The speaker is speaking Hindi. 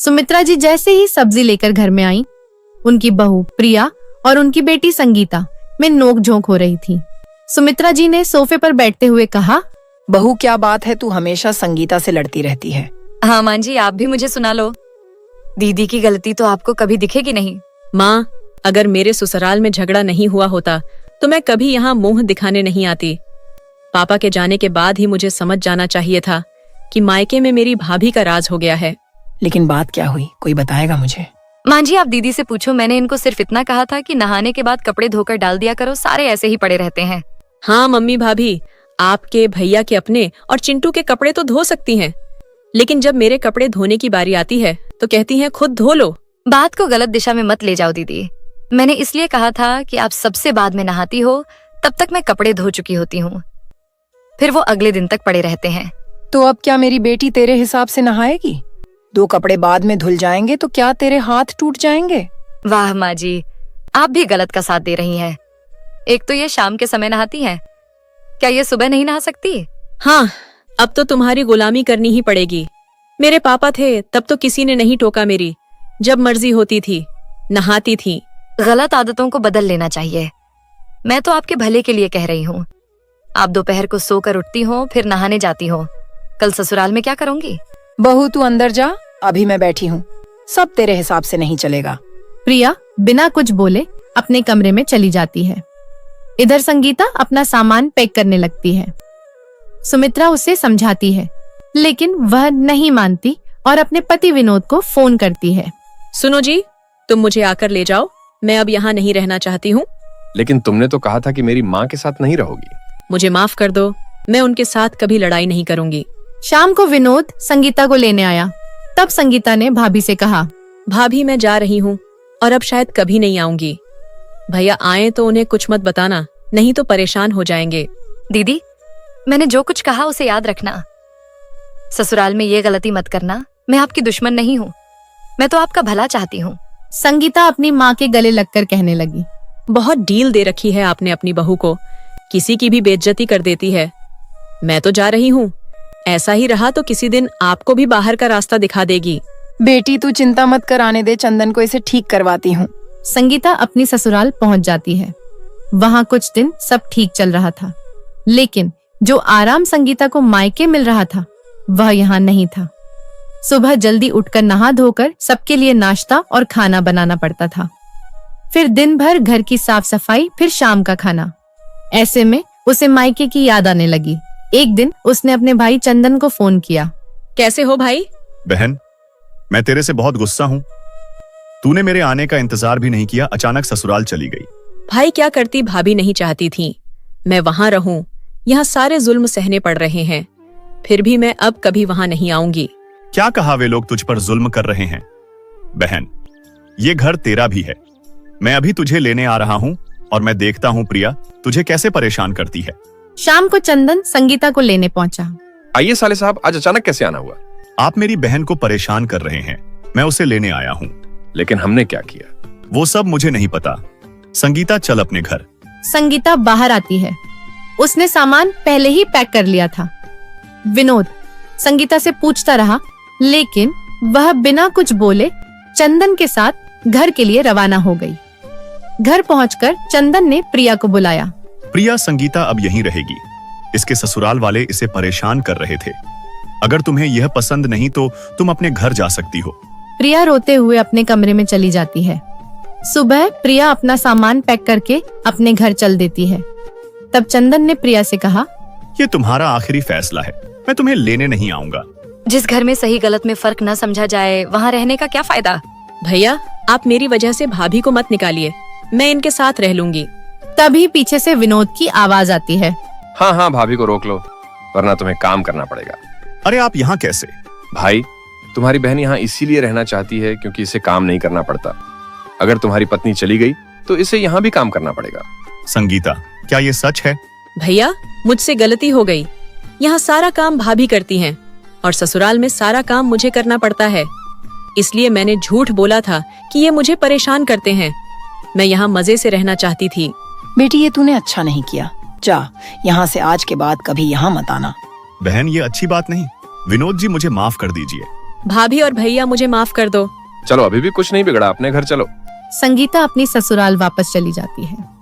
सुमित्रा जी जैसे ही सब्जी लेकर घर में आई, उनकी बहू प्रिया और उनकी बेटी संगीता में नोक-झोंक हो रही थी। सुमित्रा जी ने सोफे पर बैठते हुए कहा, बहू क्या बात है, तू हमेशा संगीता से लड़ती रहती है। हाँ माँ जी, आप भी मुझे सुना लो। दीदी की गलती तो आपको कभी दिखेगी नहीं। माँ, अगर मेरे ससुराल में झगड़ा नहीं हुआ होता तो मैं कभी यहाँ मुंह दिखाने नहीं आती। पापा के जाने के बाद ही मुझे समझ जाना चाहिए था कि मायके में मेरी भाभी का राज हो गया है। लेकिन बात क्या हुई, कोई बताएगा मुझे? माँ जी, आप दीदी से पूछो। मैंने इनको सिर्फ इतना कहा था कि नहाने के बाद कपड़े धोकर डाल दिया करो, सारे ऐसे ही पड़े रहते हैं। हाँ मम्मी भाभी, आपके भैया के अपने और चिंटू के कपड़े तो धो सकती हैं, लेकिन जब मेरे कपड़े धोने की बारी आती है तो कहती हैं खुद धो लो। बात को गलत दिशा में मत ले जाओ दीदी। मैंने इसलिए कहा था कि आप सबसे बाद में नहाती हो, तब तक मैं कपड़े धो चुकी होती हूँ, फिर वो अगले दिन तक पड़े रहते हैं। तो अब क्या मेरी बेटी तेरे हिसाब से नहाएगी? 2 कपड़े बाद में धुल जाएंगे तो क्या तेरे हाथ टूट जाएंगे? वाह माँ जी, आप भी गलत का साथ दे रही हैं। एक तो ये शाम के समय नहाती हैं, क्या ये सुबह नहीं नहा सकती? हाँ, अब तो तुम्हारी गुलामी करनी ही पड़ेगी। मेरे पापा थे तब तो किसी ने नहीं टोका मेरी, जब मर्जी होती थी नहाती थी। गलत आदतों को बदल लेना चाहिए। मैं तो आपके भले के लिए कह रही हूँ। आप दोपहर को सोकर उठती हो, फिर नहाने जाती हो। कल ससुराल में क्या करूंगी? बहू तू अंदर जा, अभी मैं बैठी हूँ। सब तेरे हिसाब से नहीं चलेगा। प्रिया बिना कुछ बोले अपने कमरे में चली जाती है। इधर संगीता अपना सामान पैक करने लगती है। सुमित्रा उसे समझाती है, लेकिन वह नहीं मानती और अपने पति विनोद को फोन करती है। सुनो जी, तुम मुझे आकर ले जाओ, मैं अब यहाँ नहीं रहना चाहती हूँ। लेकिन तुमने तो कहा था कि मेरी माँ के साथ नहीं रहोगी। मुझे माफ कर दो, मैं उनके साथ कभी लड़ाई नहीं करूंगी। शाम को विनोद संगीता को लेने आया। तब संगीता ने भाभी से कहा, भाभी मैं जा रही हूँ और अब शायद कभी नहीं आऊंगी। भैया आए तो उन्हें कुछ मत बताना, नहीं तो परेशान हो जाएंगे। दीदी, मैंने जो कुछ कहा उसे याद रखना। ससुराल में ये गलती मत करना। मैं आपकी दुश्मन नहीं हूँ, मैं तो आपका भला चाहती हूँ। संगीता अपनी माँ के गले लगकर कहने लगी, बहुत डील दे रखी है आपने अपनी बहू को, किसी की भी बेइज्जती कर देती है। मैं तो जा रही हूँ, ऐसा ही रहा तो किसी दिन आपको भी बाहर का रास्ता दिखा देगी। बेटी तू चिंता मत कर, आने दे, चंदन को इसे ठीक करवाती हूँ। संगीता अपनी ससुराल पहुंच जाती है। वहां कुछ दिन सब ठीक चल रहा था, लेकिन जो आराम संगीता को मायके मिल रहा था वह यहाँ नहीं था। सुबह जल्दी उठकर नहा धोकर सबके लिए नाश्ता और खाना बनाना पड़ता था। फिर दिन भर घर की साफ सफाई, फिर शाम का खाना। ऐसे में उसे मायके की याद आने लगी। एक दिन उसने अपने भाई चंदन को फोन किया। कैसे हो भाई? बहन, मैं तेरे से बहुत गुस्सा हूँ। तूने मेरे आने का इंतजार भी नहीं किया, अचानक ससुराल चली गई। भाई क्या करती, भाभी नहीं चाहती थी मैं वहां रहूं। यहाँ सारे जुल्म सहने पड़ रहे हैं, फिर भी मैं अब कभी वहां नहीं आऊंगी। क्या कहा वे लोग तुझ पर जुल्म कर रहे हैं? बहन, ये घर तेरा भी है। मैं अभी तुझे लेने आ रहा हूँ और मैं देखता हूँ प्रिया तुझे कैसे परेशान करती है। शाम को चंदन संगीता को लेने पहुंचा। आइए साले साहब, आज अचानक कैसे आना हुआ? आप मेरी बहन को परेशान कर रहे हैं, मैं उसे लेने आया हूँ। लेकिन हमने क्या किया? वो सब मुझे नहीं पता। संगीता चल अपने घर। संगीता बाहर आती है। उसने सामान पहले ही पैक कर लिया था। विनोद संगीता से पूछता रहा, लेकिन वह बिना कुछ बोले चंदन के साथ घर के लिए रवाना हो गई। घर पहुंचकर चंदन ने प्रिया को बुलाया। प्रिया, संगीता अब यहीं रहेगी। इसके ससुराल वाले इसे परेशान कर रहे थे। अगर तुम्हें यह पसंद नहीं तो तुम अपने घर जा सकती हो। प्रिया रोते हुए अपने कमरे में चली जाती है। सुबह प्रिया अपना सामान पैक करके अपने घर चल देती है। तब चंदन ने प्रिया से कहा, ये तुम्हारा आखिरी फैसला है, मैं तुम्हें लेने नहीं आऊंगा। जिस घर में सही गलत में फर्क न समझा जाए, वहाँ रहने का क्या फायदा? भैया, आप मेरी वजह से भाभी को मत निकालिए, मैं इनके साथ रह लूंगी। तभी पीछे से विनोद की आवाज आती है। हाँ हाँ, भाभी को रोक लो, वरना तुम्हें काम करना पड़ेगा। अरे आप यहाँ कैसे? भाई, तुम्हारी बहन यहाँ इसीलिए रहना चाहती है क्योंकि इसे काम नहीं करना पड़ता। अगर तुम्हारी पत्नी चली गई तो इसे यहाँ भी काम करना पड़ेगा। संगीता, क्या ये सच है? भैया, मुझसे गलती हो गई। यहाँ सारा काम भाभी करती हैं और ससुराल में सारा काम मुझे करना पड़ता है। इसलिए मैंने झूठ बोला था कि ये मुझे परेशान करते हैं। मैं यहाँ मजे से रहना चाहती थी। बेटी, ये तूने अच्छा नहीं किया। जा, यहाँ से आज के बाद कभी यहाँ मत आना। बहन, ये अच्छी बात नहीं। विनोद जी, मुझे माफ कर दीजिए। भाभी और भैया मुझे माफ कर दो। चलो, अभी भी कुछ नहीं बिगड़ा, अपने घर चलो। संगीता अपनी ससुराल वापस चली जाती है।